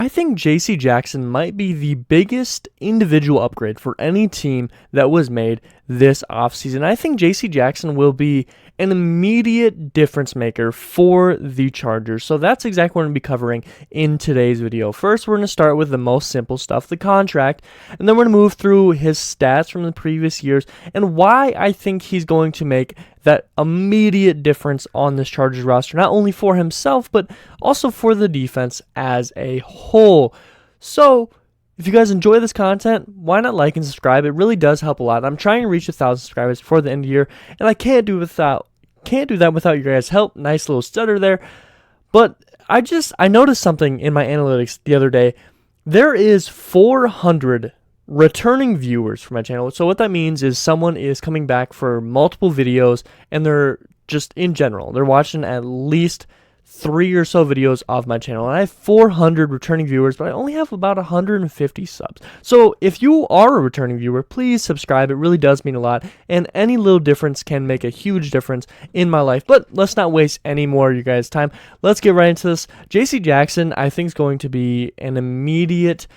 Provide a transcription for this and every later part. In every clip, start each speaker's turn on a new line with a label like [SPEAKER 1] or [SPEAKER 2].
[SPEAKER 1] think J.C. Jackson might be the biggest individual upgrade for any team that was made this offseason. I think J.C. Jackson will be an immediate difference maker for the Chargers. So that's exactly what I'm going to be covering in today's video. First, we're going to start with the most simple stuff, the contract, and then we're going to move through his stats from the previous years and why I think he's going to make that immediate difference on this Chargers roster, not only for himself, but also for the defense as a whole. So, if you guys enjoy this content, why not like and subscribe? It really does help a lot. I'm trying to reach 1,000 subscribers before the end of the year, and I can't do that without your guys' help. Nice little stutter there. But I noticed something in my analytics the other day. There is 400 returning viewers for my channel. So what that means is someone is coming back for multiple videos, and they're just in general, they're watching at least 3 or so videos of my channel. And I have 400 returning viewers, but I only have about 150 subs. So if you are a returning viewer, please subscribe. It really does mean a lot, and any little difference can make a huge difference in my life. But let's not waste any more of you guys' time. Let's get right into this. J.C. Jackson, I think, is going to be an immediate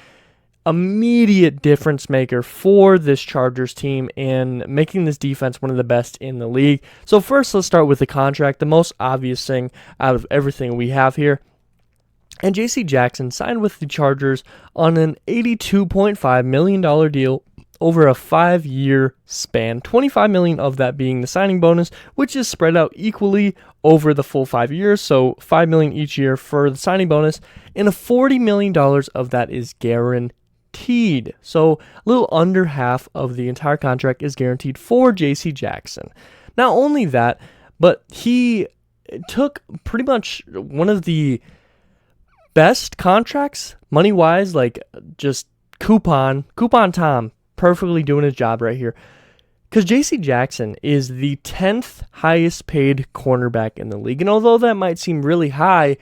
[SPEAKER 1] difference maker for this Chargers team in making this defense one of the best in the league. So first, let's start with the contract, the most obvious thing out of everything we have here. And J.C. Jackson signed with the Chargers on an $82.5 million deal over a 5-year span, $25 million of that being the signing bonus, which is spread out equally over the full 5 years, so $5 million each year for the signing bonus, and $40 million of that is guaranteed. So a little under half of the entire contract is guaranteed for J.C. Jackson. Not only that, but he took pretty much one of the best contracts, money-wise, like just coupon Tom, perfectly doing his job right here. Because J.C. Jackson is the 10th highest paid cornerback in the league. And although that might seem really high,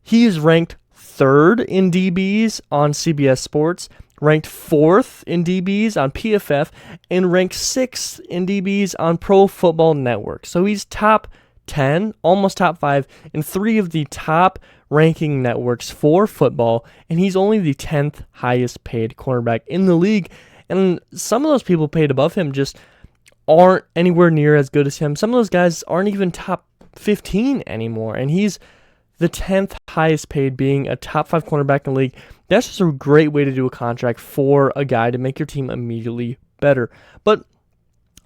[SPEAKER 1] he is ranked 3rd in DBs on CBS Sports, ranked 4th in DBs on PFF, and ranked 6th in DBs on Pro Football Network. So he's top 10, almost top 5, in 3 of the top ranking networks for football, and he's only the 10th highest paid cornerback in the league. And some of those people paid above him just aren't anywhere near as good as him. Some of those guys aren't even top 15 anymore, and he's the 10th highest paid, being a top 5 cornerback in the league. That's just a great way to do a contract for a guy to make your team immediately better. But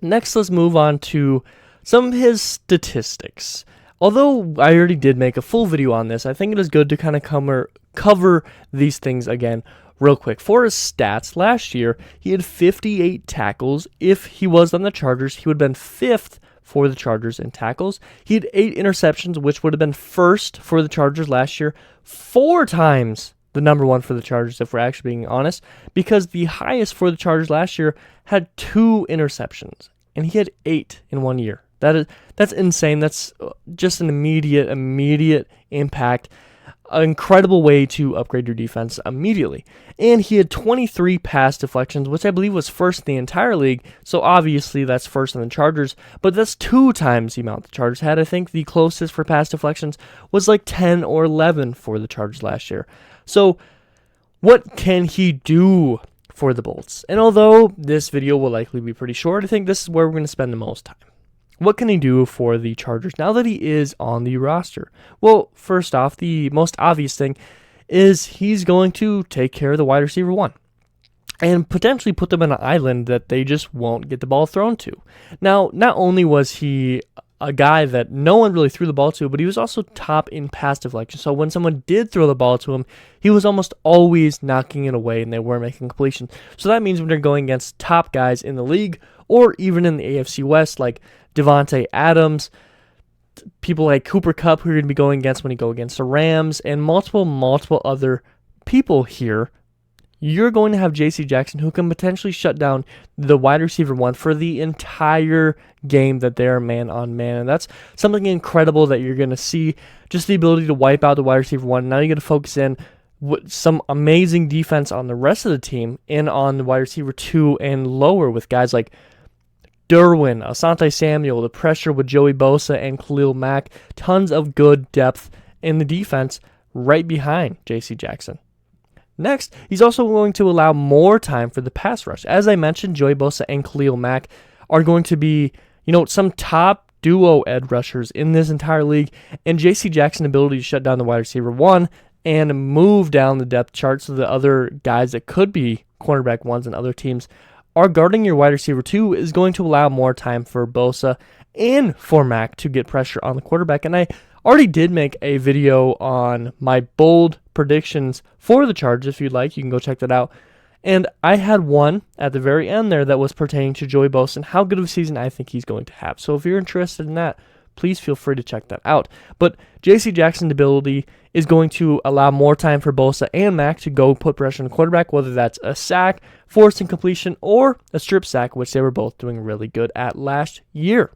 [SPEAKER 1] next, let's move on to some of his statistics. Although I already did make a full video on this, I think it is good to kind of cover these things again real quick. For his stats, last year, he had 58 tackles. If he was on the Chargers, he would have been 5th for the Chargers in tackles. He had 8 interceptions, which would have been 1st for the Chargers last year, 4 times the number 1 for the Chargers, if we're actually being honest, because the highest for the Chargers last year had 2 interceptions, and he had 8 in 1 year. That's insane. That's just an immediate impact. An incredible way to upgrade your defense immediately. And he had 23 pass deflections, which I believe was 1st in the entire league. So obviously that's 1st in the Chargers, but that's 2 times the amount the Chargers had. I think the closest for pass deflections was like 10 or 11 for the Chargers last year. So what can he do for the Bolts? And although this video will likely be pretty short, I think this is where we're going to spend the most time. What can he do for the Chargers now that he is on the roster? Well, first off, the most obvious thing is he's going to take care of the wide receiver 1 and potentially put them in an island that they just won't get the ball thrown to. Now, not only was he a guy that no one really threw the ball to, but he was also top in pass deflection. So when someone did throw the ball to him, he was almost always knocking it away and they weren't making completion. So that means when they're going against top guys in the league or even in the AFC West, like Devontae Adams, people like Cooper Kupp, who you're going to be going against when you go against the Rams, and multiple other people here, you're going to have J.C. Jackson, who can potentially shut down the wide receiver 1 for the entire game that they're man-on-man. And that's something incredible that you're going to see, just the ability to wipe out the wide receiver 1. Now you're going to focus in with some amazing defense on the rest of the team and on the wide receiver 2 and lower with guys like Derwin, Asante Samuel, the pressure with Joey Bosa and Khalil Mack. Tons of good depth in the defense right behind J.C. Jackson. Next, he's also going to allow more time for the pass rush. As I mentioned, Joey Bosa and Khalil Mack are going to be, some top duo edge rushers in this entire league, and J.C. Jackson's ability to shut down the wide receiver 1 and move down the depth chart so the other guys that could be cornerback 1s and other teams are guarding your wide receiver 2 is going to allow more time for Bosa and for Mack to get pressure on the quarterback. And I already did make a video on my bold predictions for the Chargers. If you'd like, you can go check that out. And I had one at the very end there that was pertaining to Joey Bosa and how good of a season I think he's going to have. So if you're interested in that, please feel free to check that out. But J.C. Jackson's ability is going to allow more time for Bosa and Mack to go put pressure on the quarterback, whether that's a sack, forced incompletion, or a strip sack, which they were both doing really good at last year.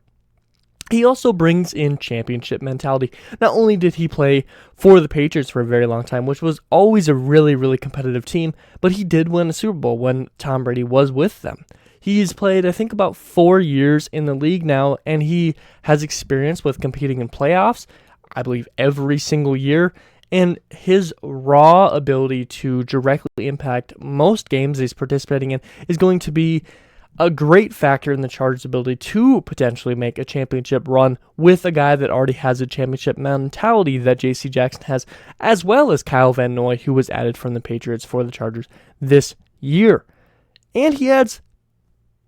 [SPEAKER 1] He also brings in championship mentality. Not only did he play for the Patriots for a very long time, which was always a really, really competitive team, but he did win a Super Bowl when Tom Brady was with them. He's played, I think, about 4 years in the league now, and he has experience with competing in playoffs, I believe, every single year. And his raw ability to directly impact most games he's participating in is going to be a great factor in the Chargers' ability to potentially make a championship run with a guy that already has a championship mentality that J.C. Jackson has, as well as Kyle Van Noy, who was added from the Patriots for the Chargers this year. And he adds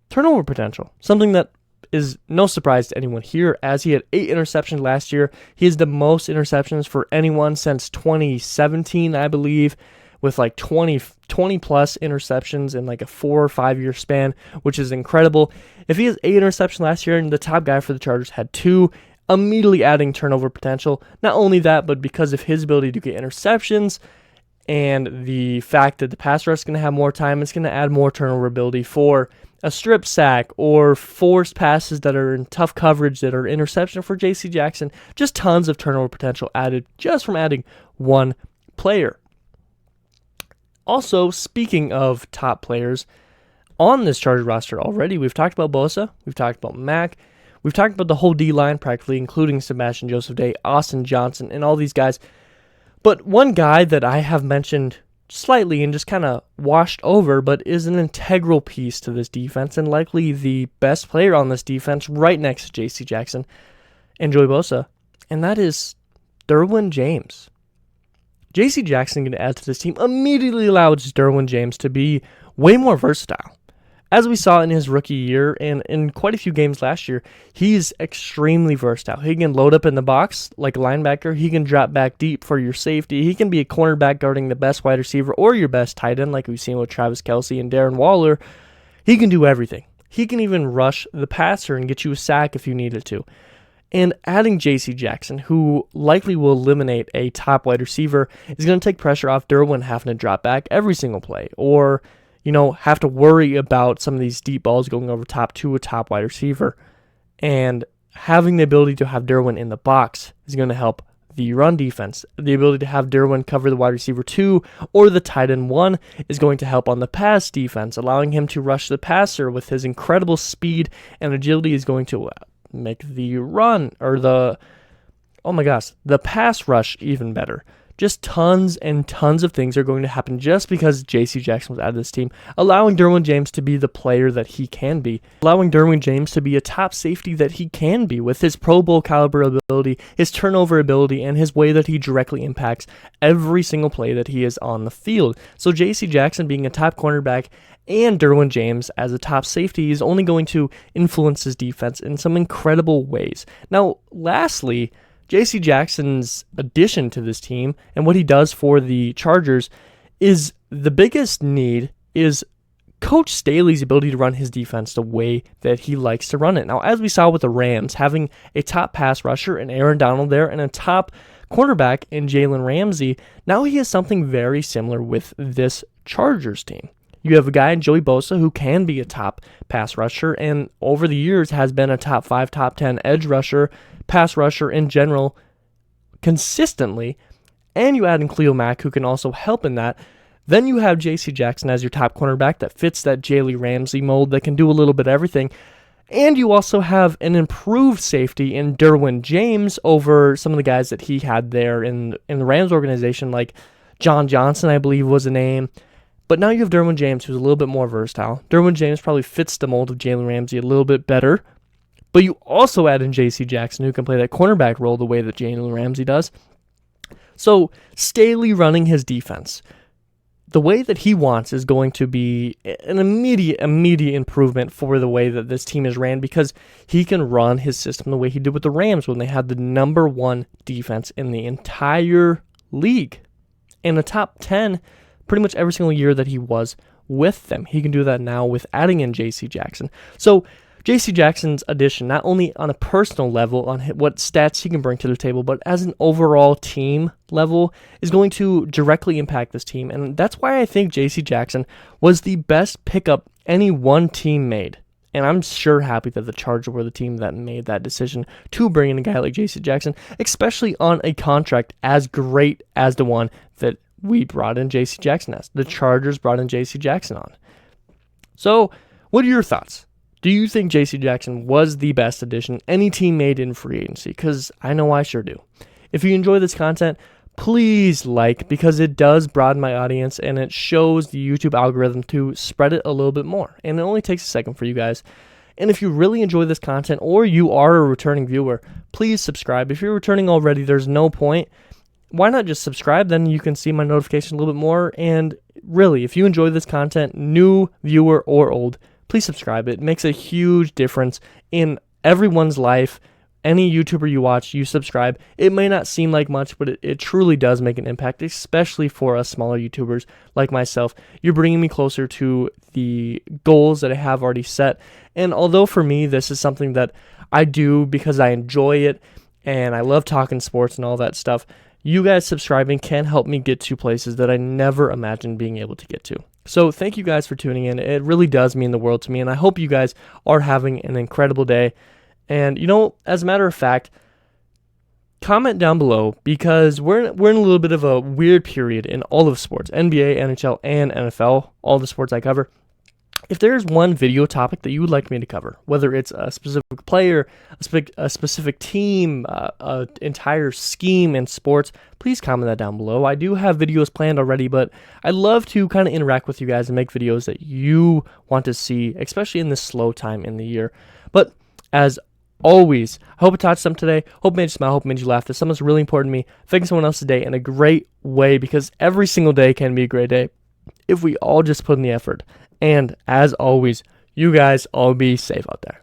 [SPEAKER 1] turnover potential, something that is no surprise to anyone here, as he had 8 interceptions last year. He has the most interceptions for anyone since 2017, I believe, with like 20 plus interceptions in like a 4 or 5 year span, which is incredible. If he has 8 interceptions last year and the top guy for the Chargers had 2, immediately adding turnover potential. Not only that, but because of his ability to get interceptions and the fact that the pass rush is going to have more time, it's going to add more turnover ability for a strip sack or forced passes that are in tough coverage that are interception for J.C. Jackson. Just tons of turnover potential added just from adding one player. Also, speaking of top players on this Chargers roster already, we've talked about Bosa, we've talked about Mack, we've talked about the whole D-line practically, including Sebastian Joseph-Day, Austin Johnson, and all these guys. But one guy that I have mentioned slightly and just kind of washed over, but is an integral piece to this defense and likely the best player on this defense right next to J.C. Jackson and Joey Bosa, and that is Derwin James. J.C. Jackson going to add to this team immediately allows Derwin James to be way more versatile. As we saw in his rookie year and in quite a few games last year, he's extremely versatile. He can load up in the box like a linebacker. He can drop back deep for your safety. He can be a cornerback guarding the best wide receiver or your best tight end like we've seen with Travis Kelce and Darren Waller. He can do everything. He can even rush the passer and get you a sack if you needed to. And adding J.C. Jackson, who likely will eliminate a top wide receiver, is going to take pressure off Derwin having to drop back every single play or, have to worry about some of these deep balls going over top to a top wide receiver. And having the ability to have Derwin in the box is going to help the run defense. The ability to have Derwin cover the wide receiver 2 or the tight end 1 is going to help on the pass defense, allowing him to rush the passer with his incredible speed and agility is going to make the run or the pass rush even better. Just tons and tons of things are going to happen just because J.C. Jackson was out of this team, allowing Derwin James to be the player that he can be, allowing Derwin James to be a top safety that he can be with his Pro Bowl caliber ability, his turnover ability, and his way that he directly impacts every single play that he is on the field. So J.C. Jackson being a top cornerback and Derwin James as a top safety is only going to influence his defense in some incredible ways. Now, lastly, J.C. Jackson's addition to this team and what he does for the Chargers is the biggest need is Coach Staley's ability to run his defense the way that he likes to run it. Now, as we saw with the Rams, having a top pass rusher and Aaron Donald there and a top cornerback in Jalen Ramsey, now he has something very similar with this Chargers team. You have a guy in Joey Bosa who can be a top pass rusher and over the years has been a top 5, top 10 edge rusher, pass rusher in general consistently. And you add in Khalil Mack who can also help in that. Then you have J.C. Jackson as your top cornerback that fits that Jalen Ramsey mold that can do a little bit of everything. And you also have an improved safety in Derwin James over some of the guys that he had there in the Rams organization like John Johnson, I believe, was a name. But now you have Derwin James, who's a little bit more versatile. Derwin James probably fits the mold of Jalen Ramsey a little bit better. But you also add in J.C. Jackson, who can play that cornerback role the way that Jalen Ramsey does. So Staley running his defense the way that he wants is going to be an immediate improvement for the way that this team is ran, because he can run his system the way he did with the Rams when they had the number 1 defense in the entire league, in the top 10 pretty much every single year that he was with them. He can do that now with adding in J.C. Jackson. So J.C. Jackson's addition, not only on a personal level on what stats he can bring to the table, but as an overall team level, is going to directly impact this team. And that's why I think J.C. Jackson was the best pickup any one team made. And I'm sure happy that the Chargers were the team that made that decision to bring in a guy like J.C. Jackson, especially on a contract as great as the one that we brought in J.C. Jackson as. The Chargers brought in J.C. Jackson on. So, what are your thoughts? Do you think J.C. Jackson was the best addition any team made in free agency? Because I know I sure do. If you enjoy this content, please like, because it does broaden my audience and it shows the YouTube algorithm to spread it a little bit more. And it only takes a second for you guys. And if you really enjoy this content, or you are a returning viewer, please subscribe. If you're returning already, there's no point. Why not just subscribe? Then you can see my notification a little bit more. And really, if you enjoy this content, new viewer or old, please subscribe. It makes a huge difference in everyone's life. Any YouTuber you watch, you subscribe. It may not seem like much, but it truly does make an impact, especially for us smaller YouTubers like myself. You're bringing me closer to the goals that I have already set. And although for me, this is something that I do because I enjoy it and I love talking sports and all that stuff, you guys subscribing can help me get to places that I never imagined being able to get to. So thank you guys for tuning in. It really does mean the world to me, and I hope you guys are having an incredible day. And, as a matter of fact, comment down below, because we're in a little bit of a weird period in all of sports, NBA, NHL, and NFL, all the sports I cover. If there's one video topic that you would like me to cover, whether it's a specific player, a specific team, an entire scheme in sports, please comment that down below. I do have videos planned already, but I'd love to kind of interact with you guys and make videos that you want to see, especially in this slow time in the year. But as always, I hope it taught you something today. Hope it made you smile. Hope it made you laugh. This something's really important to me. Making someone else's day in a great way, because every single day can be a great day if we all just put in the effort. And as always, you guys all be safe out there.